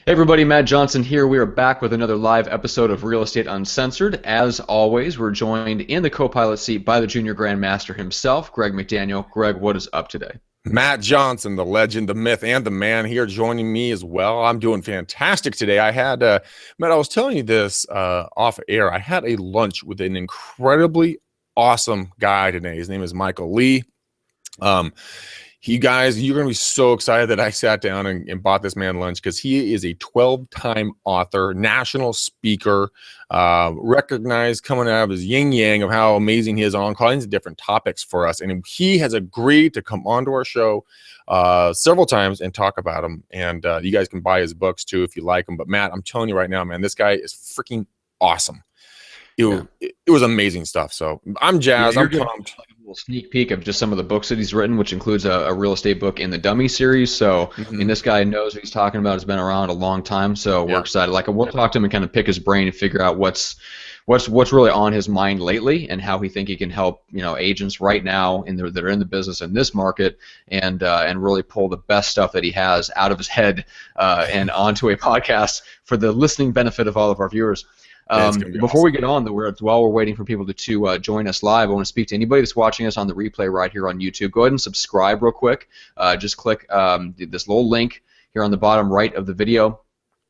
Hey everybody, Matt Johnson here. We are back with another live episode of Real Estate Uncensored. As always, we're joined in the co-pilot seat by the junior grandmaster himself, Greg McDaniel. Greg, what is up today? Matt Johnson, the legend, the myth, and the man here joining me as well. I'm doing fantastic today. Matt, I was telling you this off air. I had a lunch with an incredibly awesome guy today. His name is Michael Lee. You guys, you're going to be so excited that I sat down and bought this man lunch because he is a 12-time author, national speaker, recognized coming out of his yin yang of how amazing he is on all kinds of different topics for us. And he has agreed to come onto our show several times and talk about them. And you guys can buy his books too if you like them. But Matt, I'm telling you right now, man, this guy is freaking awesome. It was amazing stuff. So I'm jazzed. I'm pumped. Like a little sneak peek of just some of the books that he's written, which includes a real estate book in the Dummy series. So, I mean, this guy knows what he's talking about. Has been around a long time. So we're excited. Like, we'll talk to him and kind of pick his brain and figure out what's really on his mind lately and how he think he can help agents right now that are in the business in this market and really pull the best stuff that he has out of his head and onto a podcast for the listening benefit of all of our viewers. Before we get on, while we're waiting for people to join us live, I want to speak to anybody that's watching us on the replay right here on YouTube. Go ahead and subscribe real quick. Just click this little link here on the bottom right of the video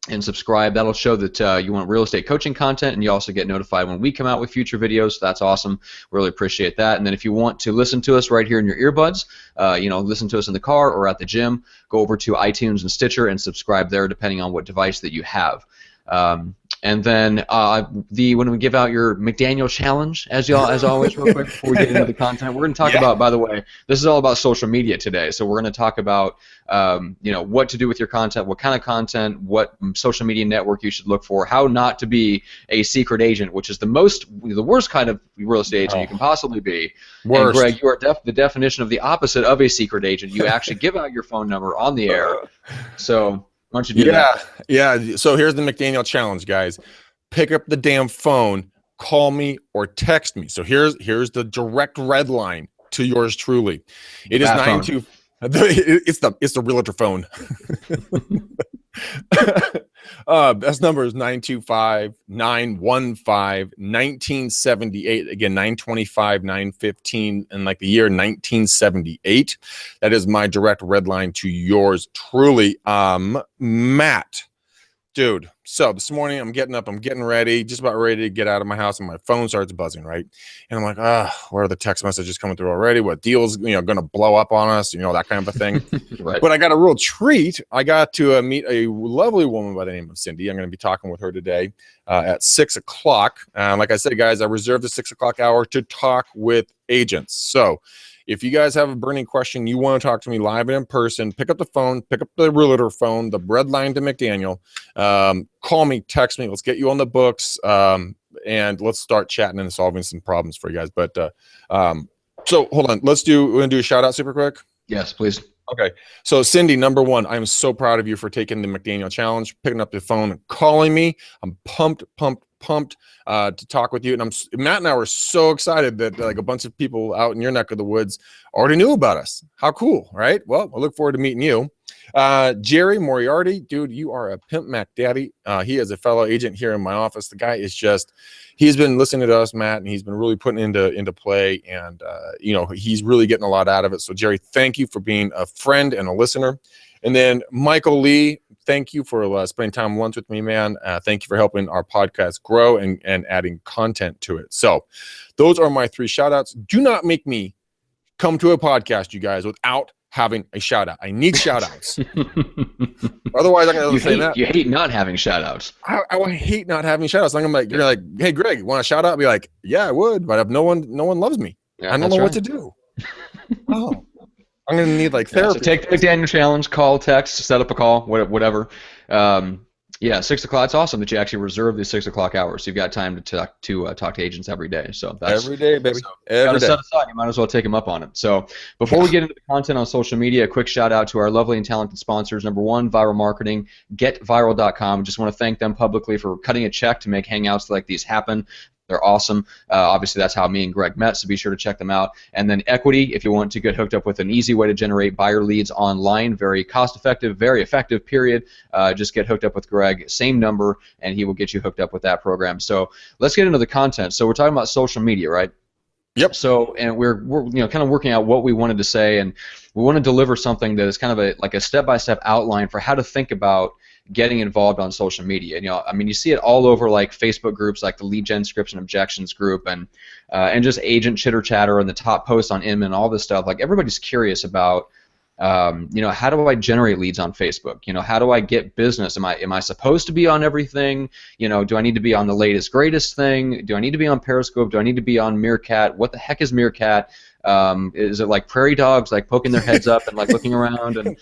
and subscribe. That'll show that you want real estate coaching content, and you also get notified when we come out with future videos. So that's awesome. Really appreciate that. And then if you want to listen to us right here in your earbuds, listen to us in the car or at the gym, go over to iTunes and Stitcher and subscribe there, depending on what device that you have. And then when we give out your McDaniel challenge, as always, real quick before we get into the content, we're going to talk about. By the way, this is all about social media today. So we're going to talk about what to do with your content, what kind of content, what social media network you should look for, how not to be a secret agent, which is the worst kind of real estate agent you can possibly be. Worst. And Greg, you are the definition of the opposite of a secret agent. You actually give out your phone number on the air. So. Why don't you do that? Yeah. So here's the McDaniel challenge, guys. Pick up the damn phone, call me, or text me. So here's the direct red line to yours truly. It is 92. It's the realtor phone. Best number is 925-915-1978. Again, 925-915 and like the year 1978. That is my direct red line to yours truly. Matt, dude. So this morning I'm getting up, I'm getting ready, just about ready to get out of my house, and my phone starts buzzing, right? And I'm like, where are the text messages coming through already? What deals, going to blow up on us, that kind of a thing. Right. But I got a real treat. I got to meet a lovely woman by the name of Cindy. I'm going to be talking with her today at 6 o'clock. Like I said, guys, I reserved the 6 o'clock hour to talk with agents. So if you guys have a burning question, you want to talk to me live and in person, pick up the phone, pick up the realtor phone, the red line to McDaniel, call me, text me, let's get you on the books, and let's start chatting and solving some problems for you guys. But so hold on, we're going to do a shout out super quick. Yes, please. Okay. So Cindy, number one, I'm so proud of you for taking the McDaniel challenge, picking up the phone and calling me. I'm pumped to talk with you. And Matt and I were so excited that like a bunch of people out in your neck of the woods already knew about us. How cool, right? Well, I look forward to meeting you. Jerry Moriarty, dude, you are a Pimp Mac daddy. He is a fellow agent here in my office. The guy is he's been listening to us, Matt, and he's been really putting into play, and he's really getting a lot out of it. So Jerry, thank you for being a friend and a listener. And then Michael Lee, thank you for spending time lunch with me, man. Thank you for helping our podcast grow and adding content to it. So those are my 3 shout outs. Do not make me come to a podcast, you guys, without having a shout out. I need shout outs. Otherwise, I'm going to say that. You hate not having shout outs. I hate not having shout outs. You're like, hey, Greg, want a shout out? I'll be like, yeah, I would, but if no one loves me, I don't know what to do. Oh. I'm going to need like therapy. So take the McDaniel challenge, call, text, set up a call, whatever. 6 o'clock. It's awesome that you actually reserve the 6 o'clock hours. So you've got time to talk to agents every day. So that's every day, baby. So every day. Set aside. You might as well take them up on it. So before we get into the content on social media, a quick shout out to our lovely and talented sponsors. Number one, Viral Marketing, GetViral.com. Just want to thank them publicly for cutting a check to make hangouts like these happen. They're awesome. Obviously, that's how me and Greg met, so be sure to check them out. And then Equity, if you want to get hooked up with an easy way to generate buyer leads online, very cost-effective, very effective, period. Just get hooked up with Greg, same number, and he will get you hooked up with that program. So let's get into the content. So we're talking about social media, right? Yep. So, and we're kind of working out what we wanted to say, and we want to deliver something that is kind of like a step-by-step outline for how to think about getting involved on social media. I mean, you see it all over, like Facebook groups, like the Lead Gen Scripts and Objections group, and just agent chitter chatter and the top posts on Inman and all this stuff. Like, everybody's curious about, how do I generate leads on Facebook? How do I get business? Am I supposed to be on everything? Do I need to be on the latest, greatest thing? Do I need to be on Periscope? Do I need to be on Meerkat? What the heck is Meerkat? Is it like prairie dogs, like poking their heads up and like looking around? And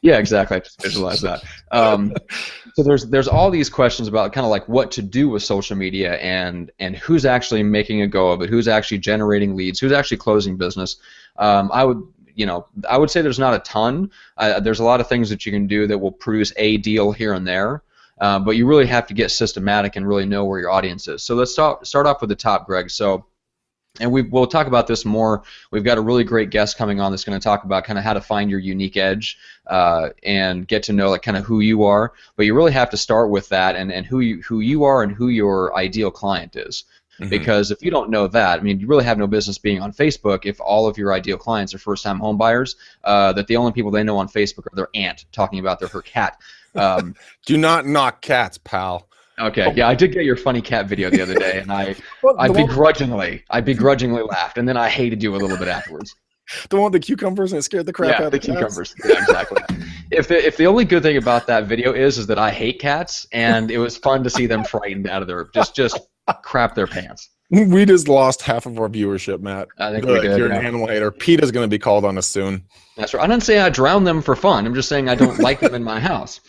yeah, exactly. I just visualize that. So there's all these questions about kind of like what to do with social media and who's actually making a go of it, who's actually generating leads, who's actually closing business. I would say there's not a ton. There's a lot of things that you can do that will produce a deal here and there, but you really have to get systematic and really know where your audience is. So let's start off with the top, Greg. So. And we'll talk about this more. We've got a really great guest coming on that's going to talk about kind of how to find your unique edge and get to know like kind of who you are. But you really have to start with that and who you are and who your ideal client is. Mm-hmm. Because if you don't know that, I mean, you really have no business being on Facebook if all of your ideal clients are first-time home buyers, that the only people they know on Facebook are their aunt talking about her cat. Do not knock cats, pal. Okay, yeah, I did get your funny cat video the other day, and I begrudgingly laughed, and then I hated you a little bit afterwards. The one with the cucumbers and it scared the crap out of the cucumbers. Yeah, exactly. If the only good thing about that video is that I hate cats, and it was fun to see them frightened out of their just crap their pants. We just lost half of our viewership, Matt. I think we did. You're an animal hater. PETA's going to be called on us soon. That's right. I didn't say I drown them for fun. I'm just saying I don't like them in my house.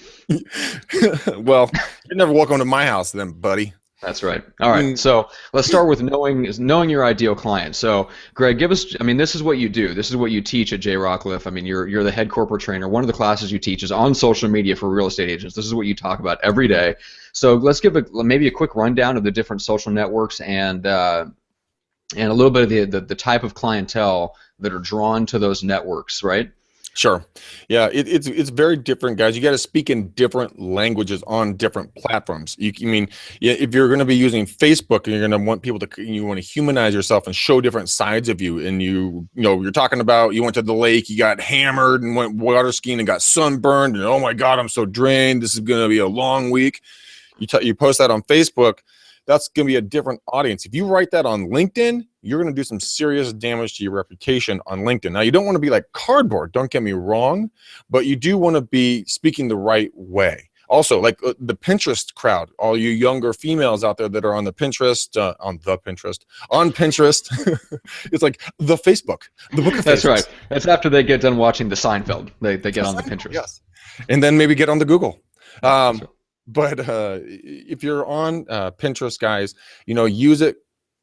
Well, you're never welcome to my house then, buddy. That's right. All right. So let's start with knowing your ideal client. So, Greg, give us. I mean, this is what you do. This is what you teach at J. Rockcliffe. I mean, you're the head corporate trainer. One of the classes you teach is on social media for real estate agents. This is what you talk about every day. So let's give maybe a quick rundown of the different social networks and a little bit of the type of clientele that are drawn to those networks, right? Sure. Yeah, it's very different, guys. You got to speak in different languages on different platforms. If you're going to be using Facebook and you're going to want people you want to humanize yourself and show different sides of you, and you're talking about you went to the lake, you got hammered and went water skiing and got sunburned, and oh my God, I'm so drained. This is going to be a long week. You post that on Facebook. That's going to be a different audience. If you write that on LinkedIn, you're going to do some serious damage to your reputation on LinkedIn. Now, you don't want to be like cardboard, don't get me wrong, but you do want to be speaking the right way. Also, like the Pinterest crowd, all you younger females out there that are on the Pinterest, on Pinterest, it's like the Facebook, the book of That's right. That's after they get done watching the Seinfeld. They get on the Pinterest. Yes. And then maybe get on the Google. But if you're on Pinterest, guys, use it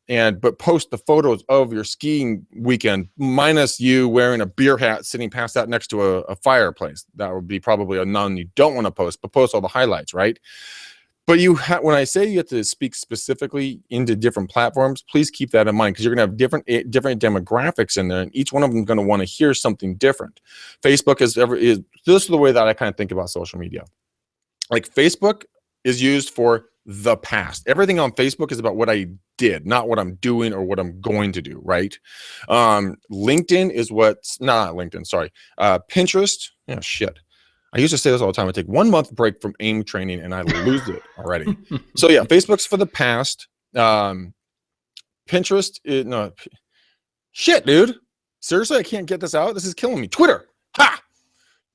but post the photos of your skiing weekend, minus you wearing a beer hat sitting passed out next to a fireplace. That would be probably a none you don't want to post, but post all the highlights, right? But when I say you have to speak specifically into different platforms, please keep that in mind, because you're going to have different demographics in there, and each one of them is going to want to hear something different. Facebook this is the way that I kind of think about social media. Like, Facebook is used for the past. Everything on Facebook is about what I did, not what I'm doing or what I'm going to do, right? LinkedIn is not LinkedIn, sorry. Pinterest, shit. I used to say this all the time. I take 1 month break from AIM training and I lose it already. So yeah, Facebook's for the past. Pinterest, shit, dude. Seriously, I can't get this out. This is killing me. Twitter. Ha!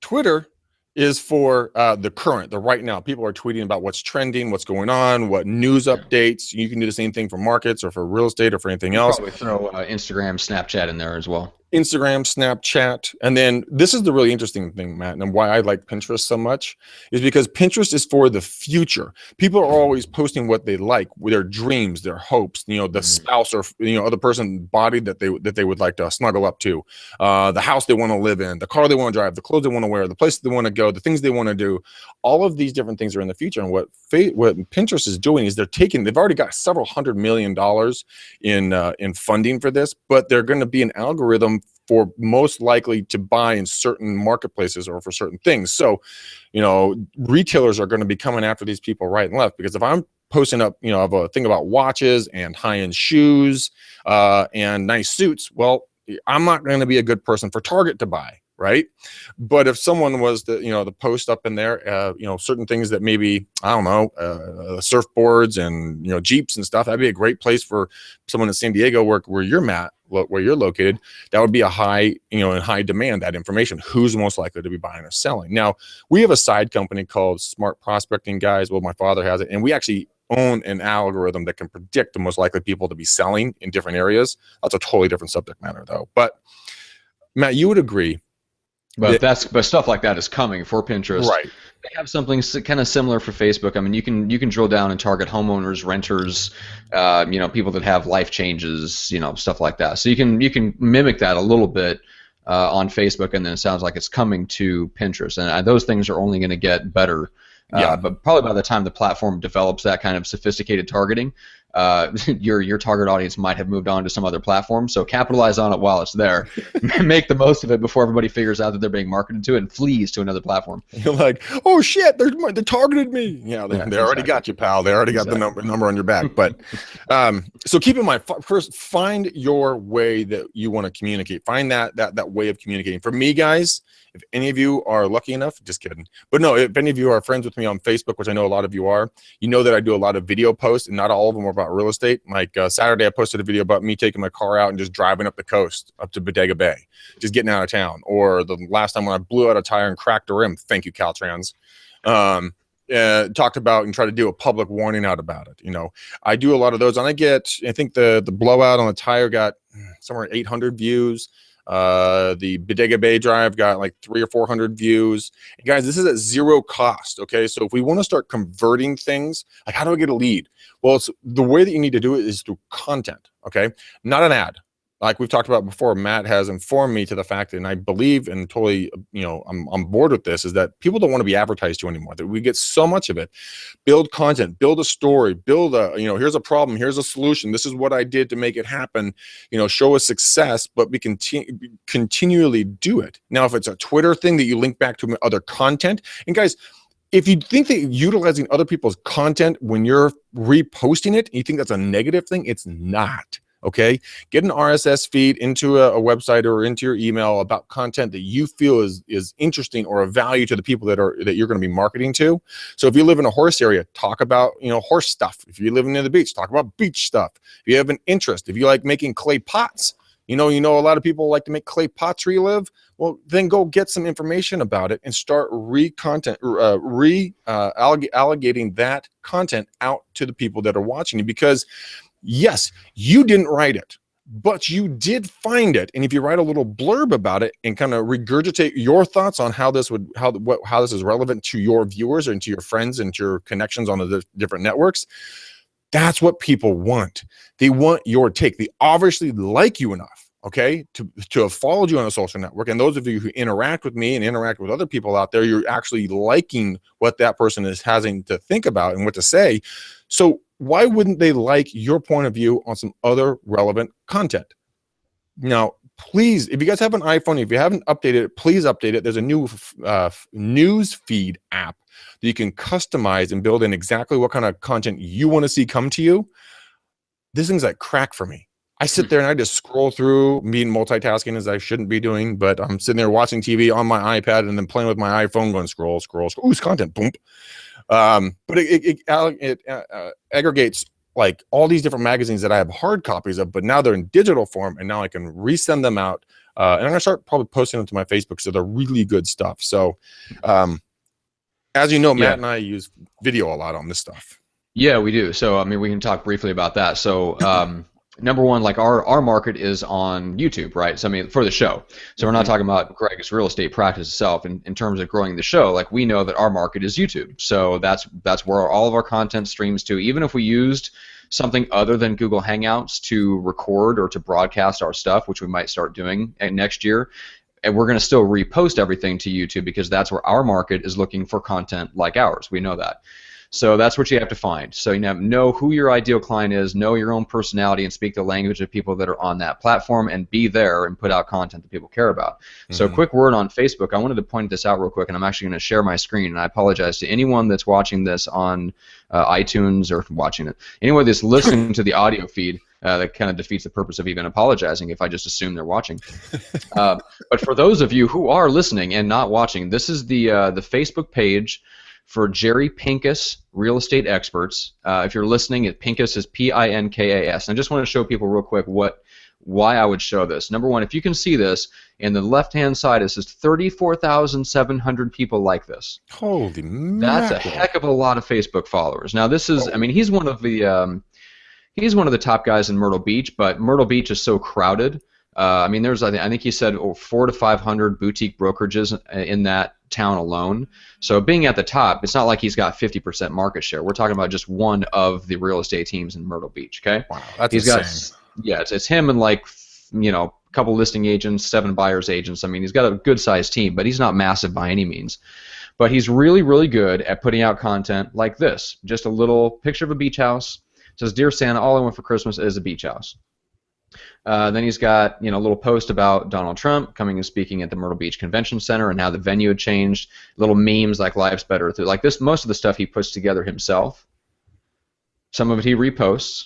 Twitter is for the current, the right now. People are tweeting about what's trending, what's going on, what news updates. You can do the same thing for markets or for real estate or for anything else. Probably throw Instagram, Snapchat in there as well. Instagram, Snapchat, and then this is the really interesting thing, Matt, and why I like Pinterest so much is because Pinterest is for the future. People are always posting what they like, their dreams, their hopes, the spouse or other person body that they would like to snuggle up to, the house they want to live in, the car they want to drive, the clothes they want to wear, the place they want to go, the things they want to do. All of these different things are in the future, and what Pinterest is doing is they've already got several $100 million in funding for this, but they're going to be an algorithm for most likely to buy in certain marketplaces or for certain things. So, retailers are going to be coming after these people right and left, because if I'm posting up, of a thing about watches and high-end shoes and nice suits, well, I'm not going to be a good person for Target to buy, right? But if someone was to post up in there, certain things that maybe, I don't know, surfboards and, Jeeps and stuff, that'd be a great place for someone in San Diego where you're located. That would be a high, in high demand, that information. Who's most likely to be buying or selling? Now, we have a side company called Smart Prospecting Guys. Well, my father has it, and we actually own an algorithm that can predict the most likely people to be selling in different areas. That's a totally different subject matter, though. But Matt, you would agree. But stuff like that is coming for Pinterest. Right. They have something kind of similar for Facebook. I mean, you can drill down and target homeowners, renters, people that have life changes, stuff like that. So you can mimic that a little bit on Facebook, and then it sounds like it's coming to Pinterest, and those things are only going to get better. But probably by the time the platform develops that kind of sophisticated targeting, your target audience might have moved on to some other platform. So capitalize on it while it's there. Make the most of it before everybody figures out that they're being marketed to and flees to another platform. You're like, oh shit, they targeted me. Yeah, they already got you, pal. They already got the number on your back. But so keep in mind, first, find your way that you want to communicate. Find that way of communicating. For me, guys, if any of you are lucky enough, just kidding. But no, if any of you are friends with me on Facebook, which I know a lot of you are, you know that I do a lot of video posts, and not all of them are about real estate. Like Saturday, I posted a video about me taking my car out and just driving up the coast, up to Bodega Bay, just getting out of town. Or the last time when I blew out a tire and cracked a rim, thank you, Caltrans. Talked about and try to do a public warning out about it. I do a lot of those, and I think the blowout on the tire got somewhere 800 views. The Bodega Bay drive got like 300 or 400 views. And guys, this is at zero cost. Okay, so if we want to start converting things, like how do I get a lead? Well, it's the way that you need to do it is through content. Okay, not an ad. Like we've talked about before, Matt has informed me to the fact, and I believe and totally, I'm on board with this, is that people don't want to be advertised to anymore. That we get so much of it. Build content, build a story, build a, here's a problem, here's a solution. This is what I did to make it happen. Show a success, but we continually do it. Now, if it's a Twitter thing that you link back to other content, and guys, if you think that utilizing other people's content when you're reposting it, you think that's a negative thing, it's not. Okay, get an RSS feed into a website or into your email about content that you feel is interesting or of value to the people that you're going to be marketing to. So if you live in a horse area, talk about horse stuff. If you live near the beach, talk about beach stuff. If you have an interest, if you like making clay pots, a lot of people like to make clay pots where you live. Well, then go get some information about it and start allocating that content out to the people that are watching you, because yes, you didn't write it, but you did find it. And if you write a little blurb about it and kind of regurgitate your thoughts on how this is relevant to your viewers and to your friends and to your connections on the different networks, that's what people want. They want your take. They obviously like you enough, okay, to have followed you on a social network. And those of you who interact with me and interact with other people out there, you're actually liking what that person is having to think about and what to say. So why wouldn't they like your point of view on some other relevant content? Now, please, if you guys have an iPhone, if you haven't updated it, please update it. There's a new news feed app that you can customize and build in exactly what kind of content you want to see come to you. This thing's like crack for me. I sit there and I just scroll through, being multitasking as I shouldn't be doing, but I'm sitting there watching TV on my iPad and then playing with my iPhone, going scroll. Ooh, it's content, boom. But it aggregates like all these different magazines that I have hard copies of, but now they're in digital form, and now I can resend them out. And I'm gonna start probably posting them to my Facebook, so they're really good stuff. So, as you know, Matt and I use video a lot on this stuff. Yeah, we do. So, I mean, we can talk briefly about that. So, number one, like our market is on YouTube, right? So I mean, for the show. So we're not talking about Greg's real estate practice itself. In terms of growing the show, like we know that our market is YouTube. So that's where all of our content streams to. Even if we used something other than Google Hangouts to record or to broadcast our stuff, which we might start doing next year, and we're going to still repost everything to YouTube because that's where our market is looking for content like ours. We know that. So that's what you have to find. So you know who your ideal client is, know your own personality, and speak the language of people that are on that platform, and be there and put out content that people care about. So quick word on Facebook. I wanted to point this out real quick, and I'm actually going to share my screen, and I apologize to anyone that's watching this on iTunes or watching it. Anyone that's listening to the audio feed, that kind of defeats the purpose of even apologizing if I just assume they're watching. But for those of you who are listening and not watching, this is the Facebook page for Jerry Pincus Real Estate Experts. If you're listening, Pincus is Pinkas. And I just want to show people real quick why I would show this. Number one, if you can see this, in the left-hand side it says 34,700 people like this. Holy mackerel. That's a heck of a lot of Facebook followers. Now this is, I mean, he's one of the top guys in Myrtle Beach, but Myrtle Beach is so crowded. I mean, there's, I think he said 400 to 500 boutique brokerages in that town alone. So being at the top, it's not like he's got 50% market share. We're talking about just one of the real estate teams in Myrtle Beach. Okay. Wow, that's insane. It's him and like a couple listing agents, 7 buyers agents. I mean, he's got a good sized team, but he's not massive by any means. But he's really, really good at putting out content like this. Just a little picture of a beach house. It says, "Dear Santa, all I want for Christmas is a beach house." Then he's got a little post about Donald Trump coming and speaking at the Myrtle Beach Convention Center and how the venue had changed. Little memes like "Life's better" through like this. Most of the stuff he puts together himself. Some of it he reposts.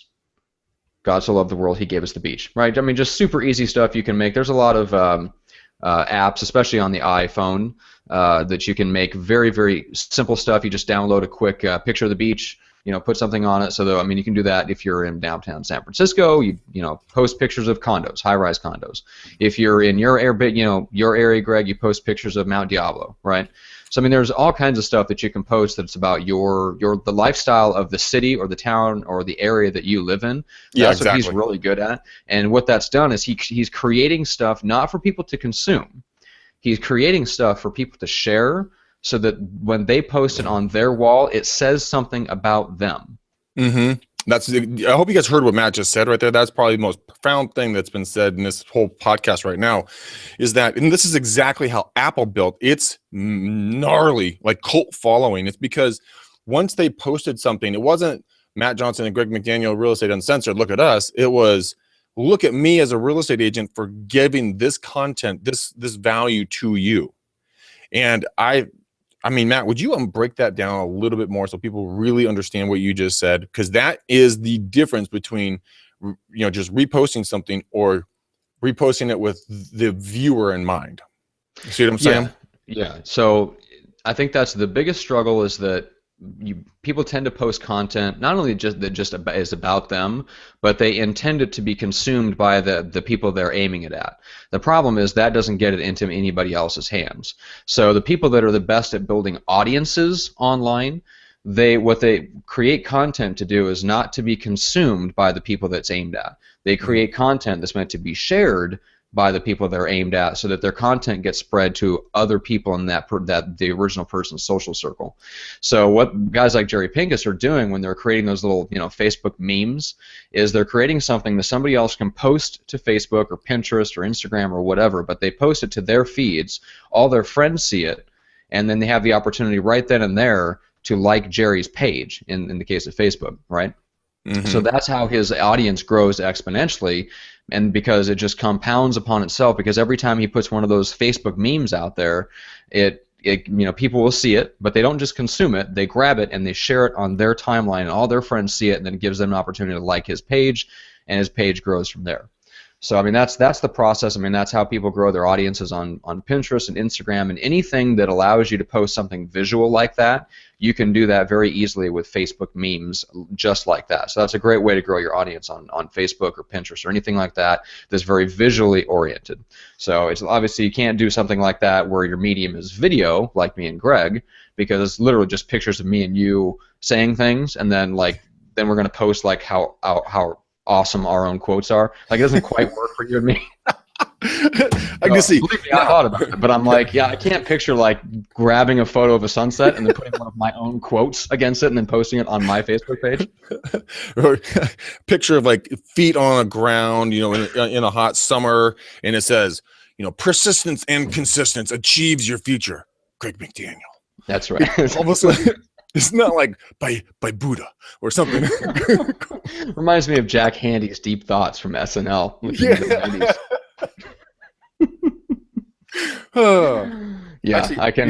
God so loved the world, he gave us the beach. Right? I mean, just super easy stuff you can make. There's a lot of apps, especially on the iPhone, that you can make very, very simple stuff. You just download a quick picture of the beach. Put something on it. So, I mean, you can do that if you're in downtown San Francisco. You post pictures of condos, high-rise condos. If you're in your area, Greg, you post pictures of Mount Diablo, right? So, I mean, there's all kinds of stuff that you can post that's about the lifestyle of the city or the town or the area that you live in. That's what he's really good at. And what that's done is he's creating stuff not for people to consume. He's creating stuff for people to share, so that when they post it on their wall, it says something about them. I hope you guys heard what Matt just said right there. That's probably the most profound thing that's been said in this whole podcast right now, is that, and this is exactly how Apple built its gnarly, like, cult following. It's because once they posted something, it wasn't Matt Johnson and Greg McDaniel, Real Estate Uncensored, look at us. It was, look at me as a real estate agent for giving this content, this value to you. And I mean, Matt, would you break that down a little bit more so people really understand what you just said? Because that is the difference between, just reposting something or reposting it with the viewer in mind. You see what I'm saying? Yeah. So I think that's the biggest struggle, is that people tend to post content not only just is about them, but they intend it to be consumed by the people they're aiming it at. The problem is that doesn't get it into anybody else's hands. So the people that are the best at building audiences online, what they create content to do is not to be consumed by the people that's aimed at. They create content that's meant to be shared by the people they're aimed at, so that their content gets spread to other people in that the original person's social circle. So what guys like Jerry Pincus are doing when they're creating those little Facebook memes is they're creating something that somebody else can post to Facebook or Pinterest or Instagram or whatever, but they post it to their feeds, all their friends see it, and then they have the opportunity right then and there to like Jerry's page in the case of Facebook, right? So that's how his audience grows exponentially, and because it just compounds upon itself, because every time he puts one of those Facebook memes out there, people will see it, but they don't just consume it, they grab it and they share it on their timeline, and all their friends see it, and then it gives them an opportunity to like his page, and his page grows from there. So I mean, that's the process. I mean, that's how people grow their audiences on Pinterest and Instagram, and anything that allows you to post something visual like that, you can do that very easily with Facebook memes just like that. So that's a great way to grow your audience on Facebook or Pinterest or anything like that that's very visually oriented. So it's obviously you can't do something like that where your medium is video like me and Greg, because it's literally just pictures of me and you saying things, and then we're going to post like how awesome our own quotes are. Like, it doesn't quite work for you and me. I can see. Believe me, I thought about it, but I'm like, yeah, I can't picture like grabbing a photo of a sunset and then putting one of my own quotes against it and then posting it on my Facebook page. Or picture of like feet on the ground, you know, in a hot summer, and it says, you know, persistence and consistency achieves your future. Greg McDaniel. That's right. All of a sudden, it's not like by Buddha or something. Reminds me of Jack Handy's deep thoughts from SNL. Yeah, actually, I can.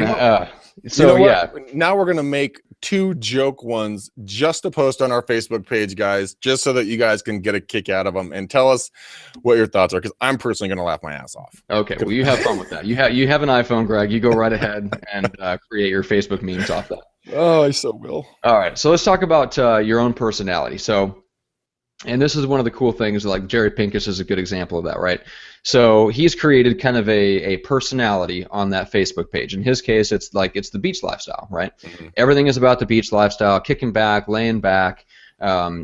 Now we're gonna make 2 joke ones just to post on our Facebook page, guys, just so that you guys can get a kick out of them and tell us what your thoughts are, because I'm personally gonna laugh my ass off. Okay, well, you have fun with that. You have an iPhone, Greg. You go right ahead and create your Facebook memes off that. Oh, I so will. All right, so let's talk about your own personality. So, and this is one of the cool things, like Jerry Pincus is a good example of that, right? So he's created kind of a personality on that Facebook page. In his case, it's the beach lifestyle, right? Mm-hmm. Everything is about the beach lifestyle, kicking back, laying back.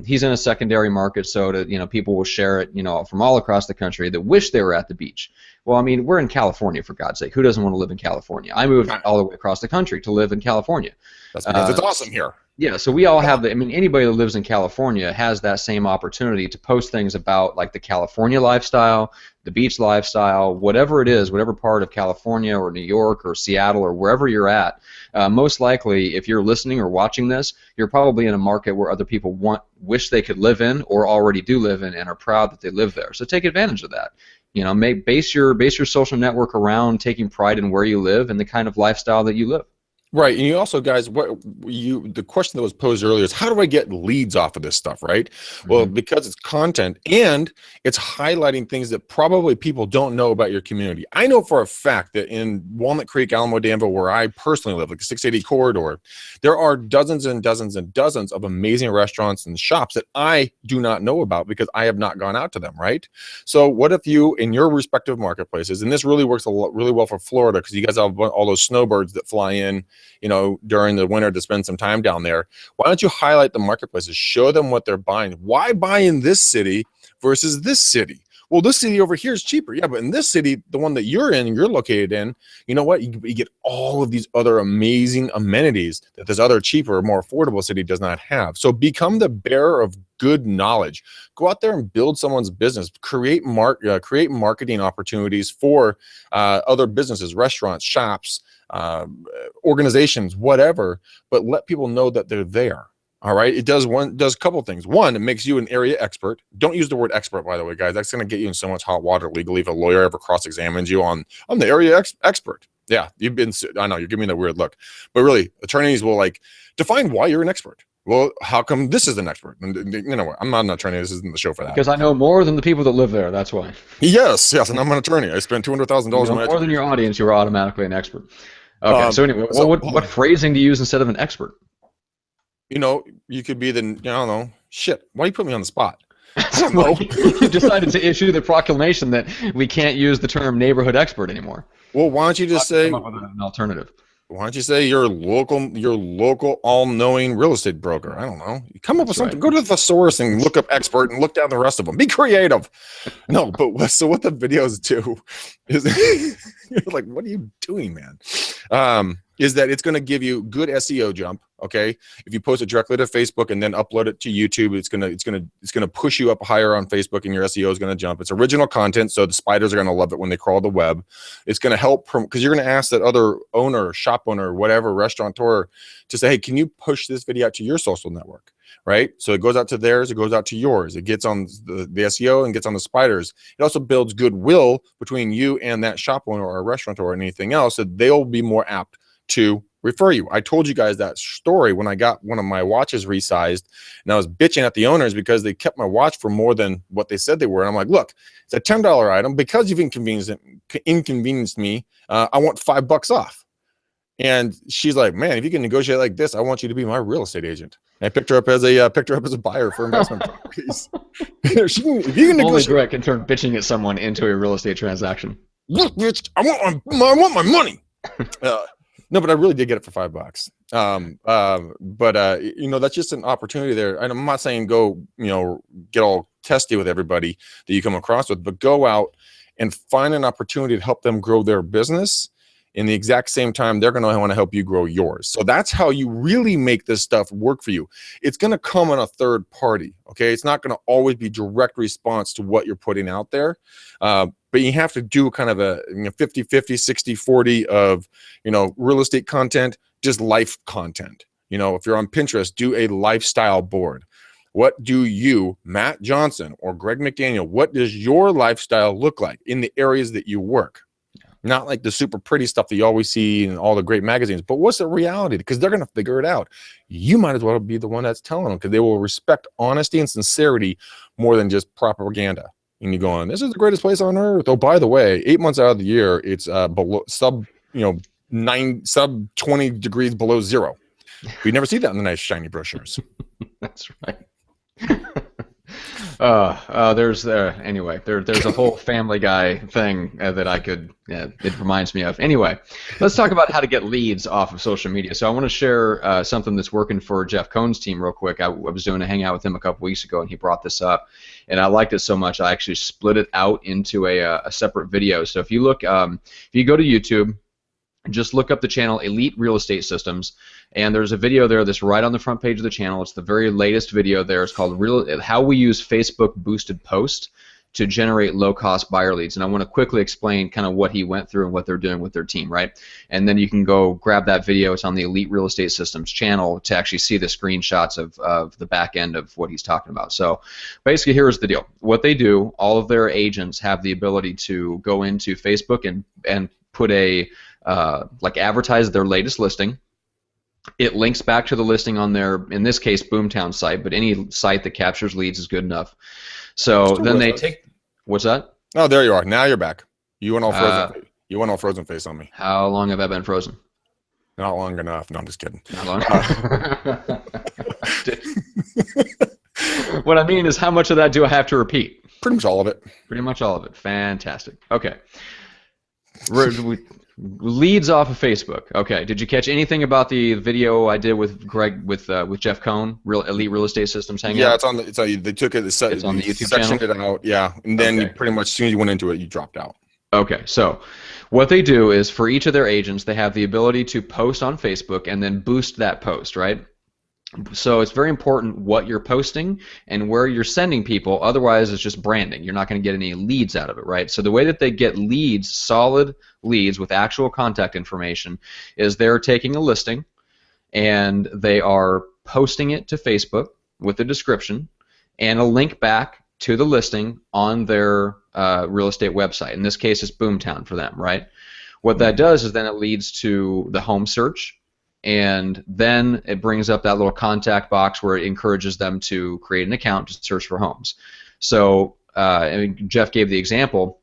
He's in a secondary market, so people will share it, from all across the country that wish they were at the beach. Well, I mean, we're in California, for God's sake. Who doesn't want to live in California? I moved all the way across the country to live in California. That's because it's awesome here. Yeah, so we all have anybody that lives in California has that same opportunity to post things about like the California lifestyle, the beach lifestyle, whatever it is, whatever part of California or New York or Seattle or wherever you're at. Most likely, if you're listening or watching this, you're probably in a market where other people wish they could live in or already do live in and are proud that they live there. So take advantage of that. Base your social network around taking pride in where you live and the kind of lifestyle that you live. Right, and you also, guys, the question that was posed earlier is, how do I get leads off of this stuff, right? Mm-hmm. Well, because it's content and it's highlighting things that probably people don't know about your community. I know for a fact that in Walnut Creek, Alamo, Danville, where I personally live, like the 680 corridor, there are dozens and dozens and dozens of amazing restaurants and shops that I do not know about because I have not gone out to them, right? So what if you, in your respective marketplaces, and this really works really well for Florida because you guys have all those snowbirds that fly in, during the winter to spend some time down there. Why don't you highlight the marketplaces, show them what they're buying? Why buy in this city versus this city? Well, this city over here is cheaper. Yeah, but in this city, the one that you're located in, you know what? You get all of these other amazing amenities that this other cheaper, more affordable city does not have. So become the bearer of good knowledge. Go out there and build someone's business. Create marketing opportunities for other businesses, restaurants, shops, organizations, whatever, but let people know that they're there. All right, it does a couple things. One, it makes you an area expert. Don't use the word expert, by the way, guys. That's going to get you in so much hot water legally if a lawyer ever cross-examines you on, I'm the area expert. Yeah, I know, you're giving me that weird look. But really, attorneys will define why you're an expert. Well, how come this is an expert? And I'm not an attorney. This isn't the show for that. Because I know more than the people that live there. That's why. Yes, and I'm an attorney. I spent $200,000 on my more than your audience. You're automatically an expert. Okay. So anyway, what phrasing do you use instead of an expert? You could be I don't know. Shit. Why do you put me on the spot? You decided to issue the proclamation that we can't use the term neighborhood expert anymore. Well, why don't you just say come up with an alternative? Why don't you say your local all-knowing real estate broker? I don't know. You come up with something. Right. Go to the thesaurus and look up expert and look down the rest of them. Be creative. No, but what the videos do is you're like, what are you doing, man? Is that it's going to give you good SEO jump. Okay, if you post it directly to Facebook and then upload it to YouTube, it's gonna push you up higher on Facebook, and your SEO is gonna jump. It's original content, so the spiders are gonna love it when they crawl the web. It's gonna help because you're gonna ask that other owner, shop owner, whatever, restaurateur to say, hey, can you push this video out to your social network? Right, so it goes out to theirs, it goes out to yours. It gets on the SEO and gets on the spiders. It also builds goodwill between you and that shop owner or restaurateur or anything else, so they'll be more apt to refer you. I told you guys that story when I got one of my watches resized, and I was bitching at the owners because they kept my watch for more than what they said they were. And I'm like, look, it's a $10 item. Because you've inconvenienced me, I want $5 off. And she's like, man, if you can negotiate like this, I want you to be my real estate agent. And I picked her up as a buyer for investment properties. If you can negotiate, only Greg can turn bitching at someone into a real estate transaction. Look, bitch, I want my money. No, but I really did get it for $5. But that's just an opportunity there. And I'm not saying go, get all testy with everybody that you come across with, but go out and find an opportunity to help them grow their business. In the exact same time, they're going to want to help you grow yours. So that's how you really make this stuff work for you. It's going to come on a third party. Okay. It's not going to always be direct response to what you're putting out there. But you have to do kind of a 50, 50, 60, 40 of, real estate content, just life content. If you're on Pinterest, do a lifestyle board. What do you, Matt Johnson or Greg McDaniel, what does your lifestyle look like in the areas that you work? Not like the super pretty stuff that you always see in all the great magazines, but what's the reality? Because they're going to figure it out. You might as well be the one that's telling them, because they will respect honesty and sincerity more than just propaganda. And you go on, this is the greatest place on earth. Oh, by the way, 8 months out of the year, it's below sub 20 degrees below zero. We never see that in the nice shiny brochures. That's right. There's a whole Family Guy thing that I could, it reminds me of. Anyway, let's talk about how to get leads off of social media. So I want to share something that's working for Jeff Cohn's team real quick. I was doing a hangout with him a couple weeks ago, and he brought this up, and I liked it so much I actually split it out into a separate video. So if you look, if you go to YouTube, just look up the channel Elite Real Estate Systems, and there's a video there that's right on the front page of the channel. It's the very latest video there. It's called How We Use Facebook Boosted Posts to Generate Low-Cost Buyer Leads. And I want to quickly explain kind of what he went through and what they're doing with their team, right? And then you can go grab that video. It's on the Elite Real Estate Systems channel to actually see the screenshots of the back end of what he's talking about. So basically, here's the deal. What they do, all of their agents have the ability to go into Facebook and put a advertise their latest listing. It links back to the listing on their, in this case, Boomtown site, but any site that captures leads is good enough. So then they take, what's that? Oh, there you are. Now you're back. You went all frozen. You went all frozen face on me. How long have I been frozen? Not long enough. No, I'm just kidding. Not long. What I mean is, how much of that do I have to repeat? Pretty much all of it. Pretty much all of it. Fantastic. Okay. Leads off of Facebook. Okay. Did you catch anything about the video I did with Greg with Jeff Cohn, Elite Real Estate Systems Hangout? Yeah, it's on the. They took it. It's on the YouTube channel. Sectioned it out. Yeah, and then you pretty much as soon as you went into it, you dropped out. Okay. So what they do is, for each of their agents, they have the ability to post on Facebook and then boost that post, right? So it's very important what you're posting and where you're sending people. Otherwise, it's just branding. You're not going to get any leads out of it, right? So the way that they get leads, solid leads with actual contact information, is they're taking a listing and they are posting it to Facebook with a description and a link back to the listing on their real estate website. In this case, it's Boomtown for them, right? What that does is then it leads to the home search, and then it brings up that little contact box where it encourages them to create an account to search for homes. So Jeff gave the example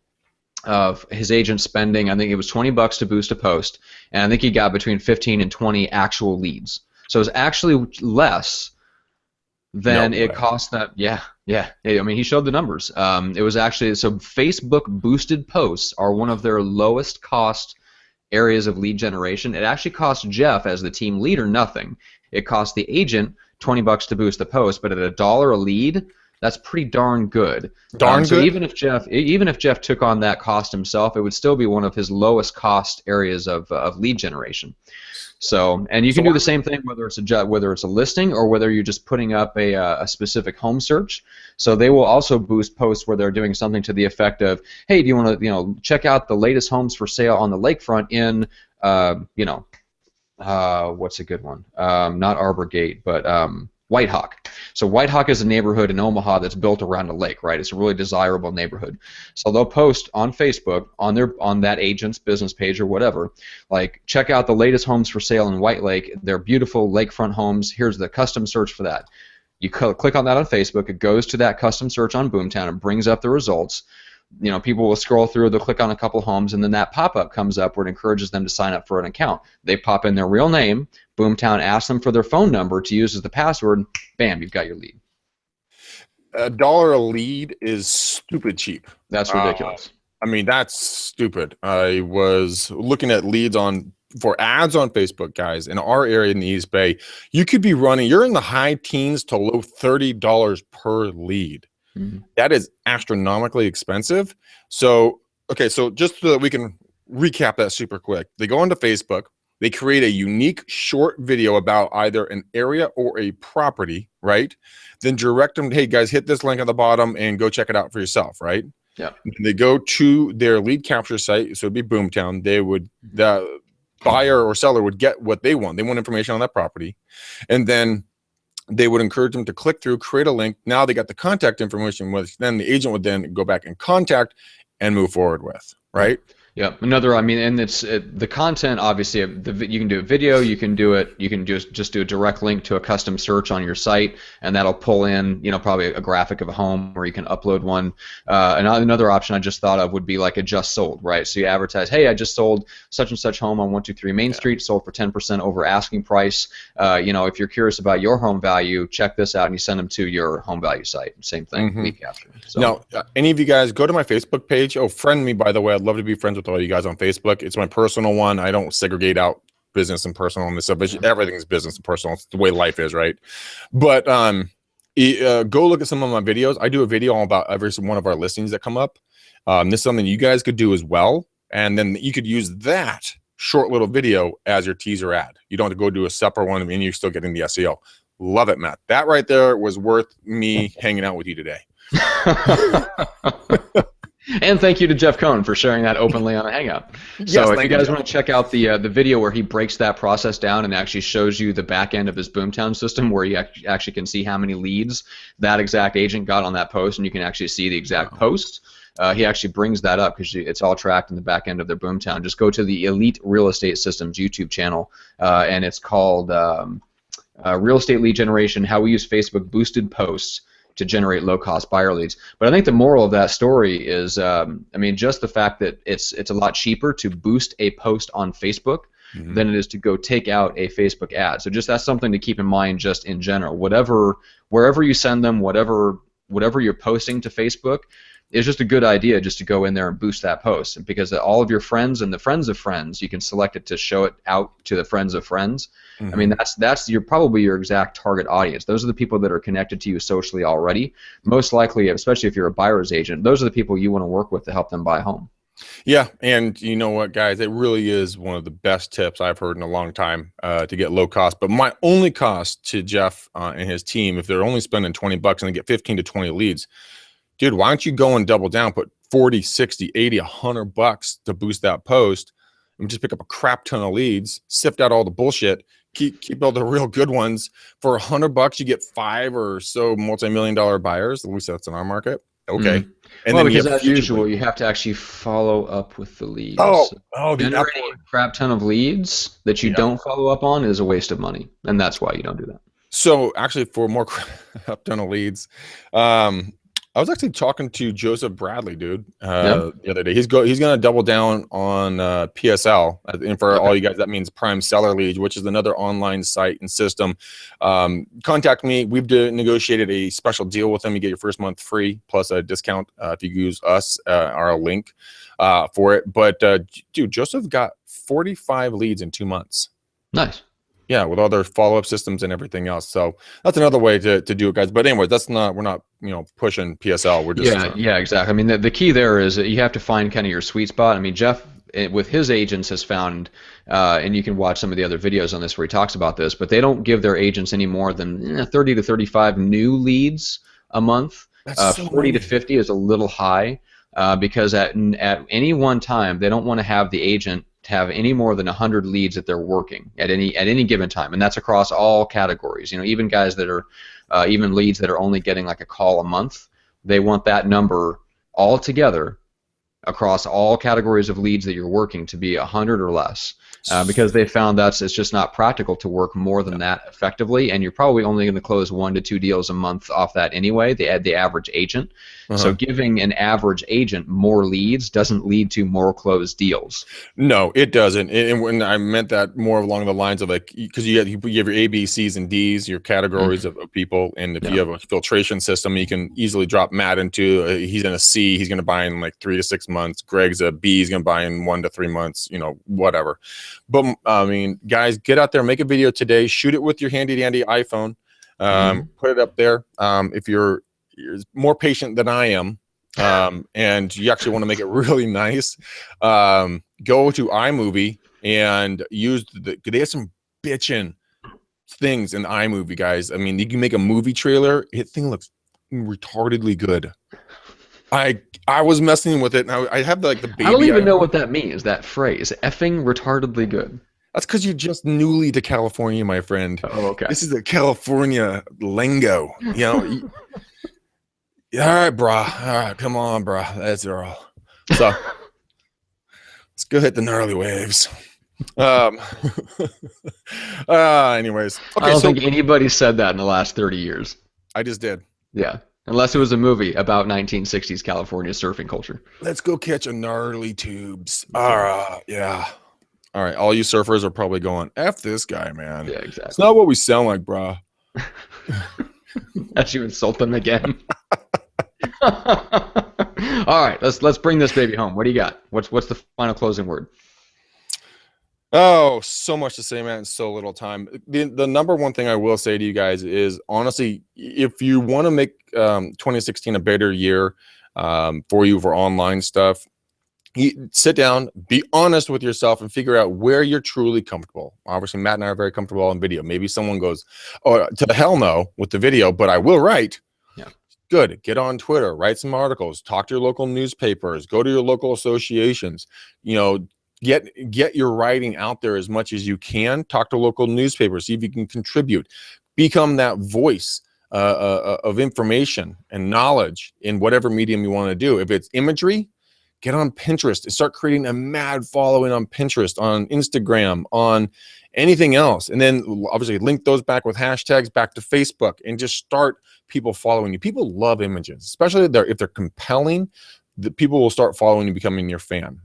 of his agent spending, I think it was $20 to boost a post, and I think he got between 15 and 20 actual leads. So it's actually less than it cost that. Yeah. I mean, he showed the numbers. It was actually, so Facebook boosted posts are one of their lowest cost areas of lead generation. It actually cost Jeff, as the team leader, nothing. It cost the agent $20 to boost the post, but at $1 a lead, that's pretty darn good. So even if Jeff took on that cost himself, it would still be one of his lowest cost areas of lead generation. So, and you can do the same thing whether it's a listing or whether you're just putting up a specific home search. So they will also boost posts where they're doing something to the effect of, hey, do you want to check out the latest homes for sale on the lakefront in what's a good one? Not Arbor Gate, but Whitehawk. So Whitehawk is a neighborhood in Omaha that's built around a lake, right? It's a really desirable neighborhood. So they'll post on Facebook on that agent's business page or whatever, like, check out the latest homes for sale in White Lake. They're beautiful lakefront homes. Here's the custom search for that. You click on that on Facebook. It goes to that custom search on Boomtown and brings up the results. People will scroll through, they'll click on a couple homes, and then that pop-up comes up where it encourages them to sign up for an account. They pop in their real name, Boomtown asks them for their phone number to use as the password, bam, you've got your lead. $1 a lead is stupid cheap. That's ridiculous. I mean, that's stupid. I was looking at leads for ads on Facebook, guys, in our area in the East Bay. You could be running, you're in the high teens to low $30 per lead. That is astronomically expensive. So, okay, so just so that we can recap that super quick, they go onto Facebook, they create a unique short video about either an area or a property, right? Then direct them, hey guys, hit this link at the bottom and go check it out for yourself, right? Yeah. They go to their lead capture site, so it'd be Boomtown. They would, the buyer or seller would get what they want. They want information on that property, and then they would encourage them to click through, create a link. Now they got the contact information, which then the agent would then go back and contact and move forward with, right? Yeah, another. I mean, and it's the content. Obviously, you can do a video. You can do it. You can just do a direct link to a custom search on your site, and that'll pull in, probably a graphic of a home, or you can upload one. Another option I just thought of would be like a just sold, right? So you advertise, hey, I just sold such and such home on 123 Main Street, sold for 10% over asking price. If you're curious about your home value, check this out, and you send them to your home value site. Same thing, lead capture. So. Now, any of you guys go to my Facebook page. Oh, friend me, by the way. I'd love to be friends with all you guys on Facebook. It's my personal one. I don't segregate out business and personal and this stuff. Everything's business and personal. It's the way life is, right? But go look at some of my videos. I do a video all about every one of our listings that come up. This is something you guys could do as well, and then you could use that short little video as your teaser ad. You don't have to go do a separate one, and you're still getting the SEO. Love it, Matt. That right there was worth me hanging out with you today. And thank you to Jeff Cohn for sharing that openly on a Hangout. So if you guys want to check out the video where he breaks that process down and actually shows you the back end of his Boomtown system, where you actually can see how many leads that exact agent got on that post, and you can actually see the exact post. He actually brings that up because it's all tracked in the back end of their Boomtown. Just go to the Elite Real Estate Systems YouTube channel, and it's called Real Estate Lead Generation: How We Use Facebook Boosted Posts to generate low-cost buyer leads. But I think the moral of that story is, just the fact that it's a lot cheaper to boost a post on Facebook than it is to go take out a Facebook ad. So just that's something to keep in mind, just in general. Wherever you send them, whatever you're posting to Facebook, it's just a good idea just to go in there and boost that post, because all of your friends and the friends of friends, you can select it to show it out to the friends of friends. I mean, that's probably your exact target audience. Those are the people that are connected to you socially already. Most likely, especially if you're a buyer's agent, those are the people you want to work with to help them buy a home. Yeah, and you know what, guys? It really is one of the best tips I've heard in a long time to get low cost. But my only cost to Jeff and his team, if they're only spending $20 and they get 15 to 20 leads, dude, why don't you go and double down, put 40, 60, 80, $100 to boost that post, and just pick up a crap ton of leads, sift out all the bullshit, keep all the real good ones. For $100, you get 5 or so multi-million-dollar buyers. At least that's in our market. Okay. And then because as usual, you have to actually follow up with the leads. Generating a crap ton of leads that you don't follow up on is a waste of money, and that's why you don't do that. So actually, for more crap ton of leads, I was actually talking to Joseph Bradley, dude, the other day. He's going to double down on PSL, and for all you guys, that means Prime Seller Leads, which is another online site and system. Contact me. We've negotiated a special deal with them. You get your first month free plus a discount if you use us, our link for it. But dude, Joseph got 45 leads in 2 months. Nice. Yeah, with all their follow-up systems and everything else. So that's another way to do it, guys. But anyways, we're not pushing PSL. We're just yeah, exactly. I mean, the key there is that you have to find kind of your sweet spot. I mean, Jeff, with his agents, has found, and you can watch some of the other videos on this where he talks about this, but they don't give their agents any more than 30 to 35 new leads a month. That's 40 to 50 is a little high because at any one time, they don't want to have the agent have any more than 100 leads that they're working at any given time, and that's across all categories. Even guys that are even leads that are only getting like a call a month, they want that number all together across all categories of leads that you're working to be 100 or less, because they found it's just not practical to work more than that effectively, and you're probably only going to close 1 to 2 deals a month off that anyway, the average agent. So giving an average agent more leads doesn't lead to more closed deals. No, it doesn't. And when I meant that more along the lines of like, because you have your A, B, C's, and D's, your categories of people, and if you have a filtration system, you can easily drop Matt into he's in a C, he's going to buy in like 3 to 6 months. Greg's a B, he's going to buy in 1 to 3 months. Whatever. But I mean, guys, get out there, make a video today, shoot it with your handy dandy iPhone, put it up there. more patient than I am, and you actually want to make it really nice, go to iMovie and use they have some bitchin' things in iMovie, guys. I mean, you can make a movie trailer. It thing looks retardedly good. I was messing with it, and I have like the baby. I don't even know what that means. That phrase, effing retardedly good. That's because you're just newly to California, my friend. Oh, okay. This is a California lingo. You know. All right, brah. All right, come on, brah. That's all. So let's go hit the gnarly waves. Anyways, okay. I don't think anybody said that in the last 30 years. I just did. Yeah. Unless it was a movie about 1960s California surfing culture. Let's go catch a gnarly tubes. Yeah. All right. All you surfers are probably going, F this guy, man. Yeah, exactly. It's not what we sound like, brah. As you insult them again. All right. Let's bring this baby home. What do you got? What's the final closing word? Oh, so much to say, man. So little time. The number one thing I will say to you guys is, honestly, if you want to make 2016 a better year for you for online stuff, sit down, be honest with yourself, and figure out where you're truly comfortable. Obviously, Matt and I are very comfortable on video. Maybe someone goes, oh, to the hell no with the video, but I will write. Yeah. Good. Get on Twitter, write some articles, talk to your local newspapers, go to your local associations, you know, get your writing out there as much as you can. Talk to local newspapers, see if you can contribute, become that voice of information and knowledge in whatever medium you want to do. If it's imagery, get on Pinterest and start creating a mad following on Pinterest, on Instagram, on anything else. And then obviously link those back with hashtags back to Facebook and just start people following you. People love images, especially if they're compelling. The people will start following you, becoming your fan.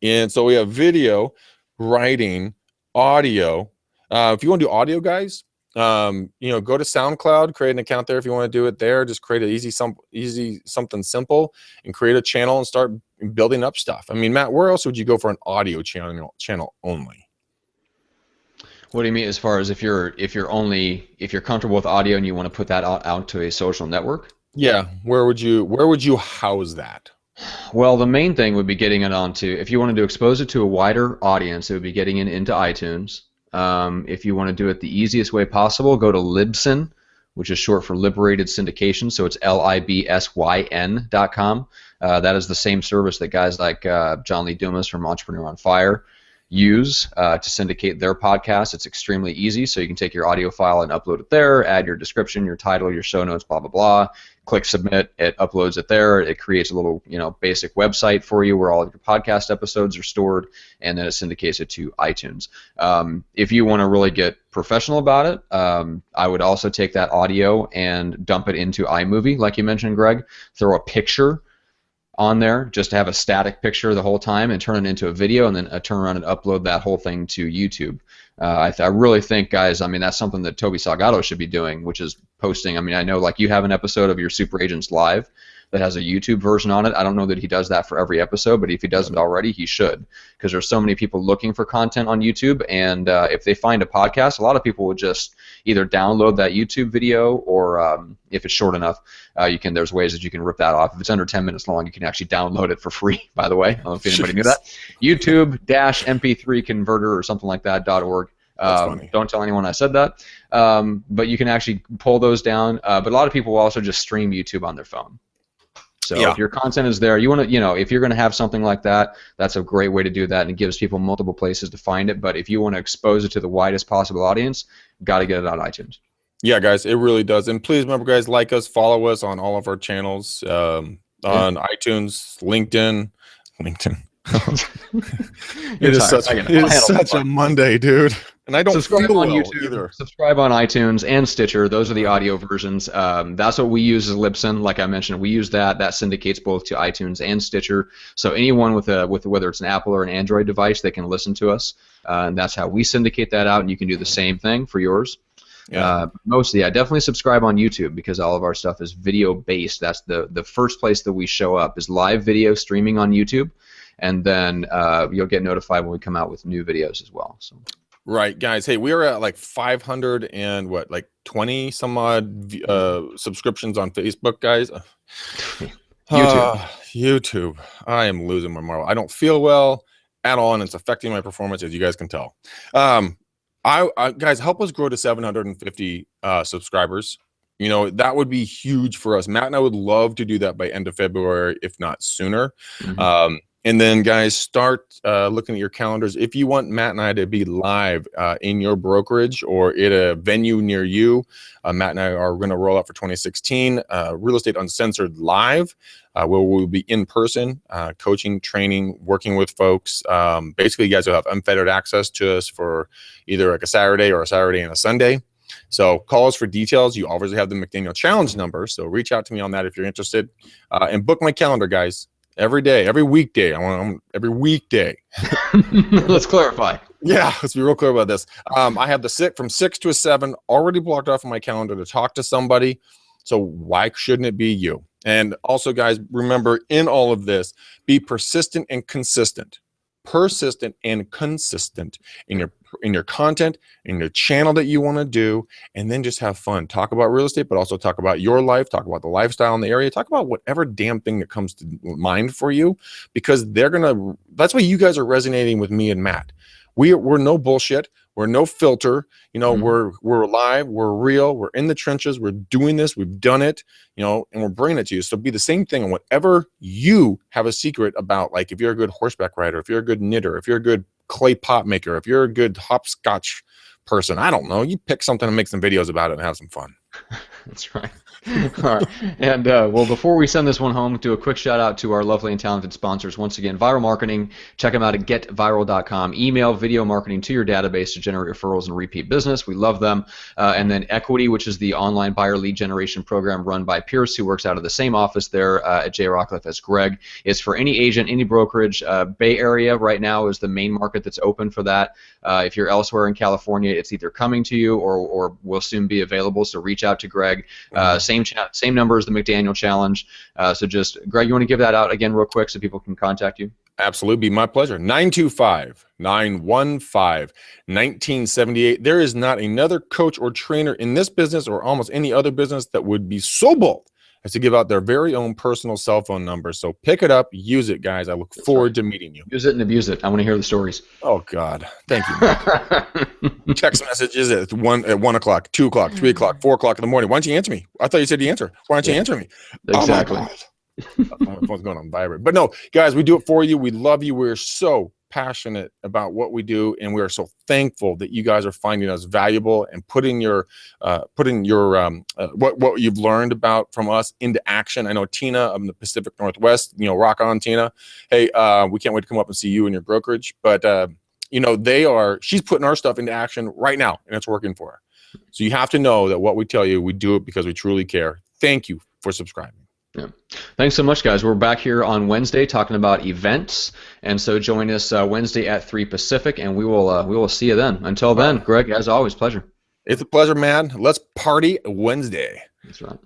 And so we have video, writing, audio. If you want to do audio, guys, you know, go to SoundCloud, create an account there if you want to do it there. Just create an easy something simple and create a channel and start building up stuff. I mean, Matt, where else would you go for an audio channel only? What do you mean as far as if you're comfortable with audio and you want to put that out to a social network? Yeah, where would you house that? Well, the main thing would be getting it onto, if you wanted to expose it to a wider audience, it would be getting it into iTunes. If you want to do it the easiest way possible, go to Libsyn, which is short for Liberated Syndication, so it's libsyn.com. That is the same service that guys like John Lee Dumas from Entrepreneur on Fire use to syndicate their podcast. It's extremely easy, so you can take your audio file and upload it there, add your description, your title, your show notes, blah, blah, blah. Click submit, it uploads it there. It creates a little, basic website for you where all of your podcast episodes are stored, and then it syndicates it to iTunes. If you want to really get professional about it, I would also take that audio and dump it into iMovie, like you mentioned, Greg. Throw a picture on there just to have a static picture the whole time and turn it into a video, and then turn around and upload that whole thing to YouTube. I really think, guys, I mean, that's something that Toby Salgado should be doing, which is posting. I mean, I know like you have an episode of your Super Agents Live that has a YouTube version on it. I don't know that he does that for every episode, but if he doesn't already, he should, because there's so many people looking for content on YouTube, and if they find a podcast, a lot of people would just either download that YouTube video, or if it's short enough, there's ways that you can rip that off. If it's under 10 minutes long, you can actually download it for free, by the way. I don't know if anybody knew that. YouTube-mp3 converter or something like that .org. Don't tell anyone I said that. But you can actually pull those down. But a lot of people will also just stream YouTube on their phone. So if your content is there, you want to, if you're going to have something like that, that's a great way to do that, and it gives people multiple places to find it. But if you want to expose it to the widest possible audience, got to get it on iTunes. Yeah, guys, it really does. And please remember, guys, like us, follow us on all of our channels, on iTunes, LinkedIn. It is such a Monday, dude. And I don't subscribe on YouTube either. Subscribe on iTunes and Stitcher. Those are the audio versions. That's what we use as Libsyn. Like I mentioned, we use that. That syndicates both to iTunes and Stitcher. So anyone with whether it's an Apple or an Android device, they can listen to us. And that's how we syndicate that out. And you can do the same thing for yours. Yeah. Mostly, definitely subscribe on YouTube, because all of our stuff is video based. That's the first place that we show up, is live video streaming on YouTube. And then you'll get notified when we come out with new videos as well. So. Right, guys. Hey, we are at like 500 and what, like 20 some odd subscriptions on Facebook, guys. YouTube. I am losing my marble. I don't feel well at all, and it's affecting my performance, as you guys can tell. Guys, help us grow to 750 subscribers. You know, that would be huge for us. Matt and I would love to do that by end of February, if not sooner. And then, guys, start looking at your calendars. If you want Matt and I to be live in your brokerage or at a venue near you, Matt and I are going to roll out for 2016 Real Estate Uncensored Live, where we'll be in person, coaching, training, working with folks. Basically, you guys will have unfettered access to us for either like a Saturday or a Saturday and a Sunday. So call us for details. You obviously have the McDaniel Challenge number, so reach out to me on that if you're interested. And book my calendar, guys. Every day, every weekday. I want every weekday. Let's clarify. Yeah, let's be real clear about this. I have from 6 to 7 already blocked off on my calendar to talk to somebody. So why shouldn't it be you? And also, guys, remember in all of this, be persistent and consistent. Persistent and consistent in your content, in your channel that you want to do, and then just have fun. Talk about real estate, but also talk about your life, talk about the lifestyle in the area, talk about whatever damn thing that comes to mind for you, because that's why you guys are resonating with me and Matt. We're no bullshit. We're no filter. You know, we're live, we're real, we're in the trenches, we're doing this, we've done it, you know, and we're bringing it to you. So be the same thing. And whatever you have a secret about, like if you're a good horseback rider, if you're a good knitter, if you're a good clay pot maker, if you're a good hopscotch person, I don't know, you pick something and make some videos about it and have some fun. That's right. All right. And well, before we send this one home, do a quick shout out to our lovely and talented sponsors. Once again, Viral Marketing. Check them out at getviral.com. Email video marketing to your database to generate referrals and repeat business. We love them. And then Equity, which is the online buyer lead generation program run by Pierce, who works out of the same office there at J. Rockcliffe as Greg. It's for any agent, any brokerage. Bay Area right now is the main market that's open for that. If you're elsewhere in California, it's either coming to you or will soon be available. So reach out to Greg. Same number as the McDaniel Challenge. So just, Greg, you want to give that out again real quick so people can contact you? Absolutely, be my pleasure. 925-915-1978. There is not another coach or trainer in this business or almost any other business that would be so bold as to give out their very own personal cell phone number. So pick it up, use it, guys. I look forward to meeting you. Use it and abuse it. I want to hear the stories. Oh, God. Thank you. Text messages at 1 o'clock, 2 o'clock, 3 o'clock, 4 o'clock in the morning. Why don't you answer me? I thought you said you answer. Why don't you answer me? Exactly. Oh, my phone's going on vibrate. But no, guys, we do it for you. We love you. We're so passionate about what we do, and we are so thankful that you guys are finding us valuable and putting your what you've learned about from us into action. I know Tina of the Pacific Northwest, you know, rock on, Tina. Hey, we can't wait to come up and see you in your brokerage. But you know, she's putting our stuff into action right now, and it's working for her. So you have to know that what we tell you, we do it because we truly care. Thank you for subscribing. Yeah. Thanks so much, guys. We're back here on Wednesday talking about events, and so join us Wednesday at 3 Pacific, and we will see you then. Until then, Greg, as always, pleasure. It's a pleasure, man. Let's party Wednesday. That's right.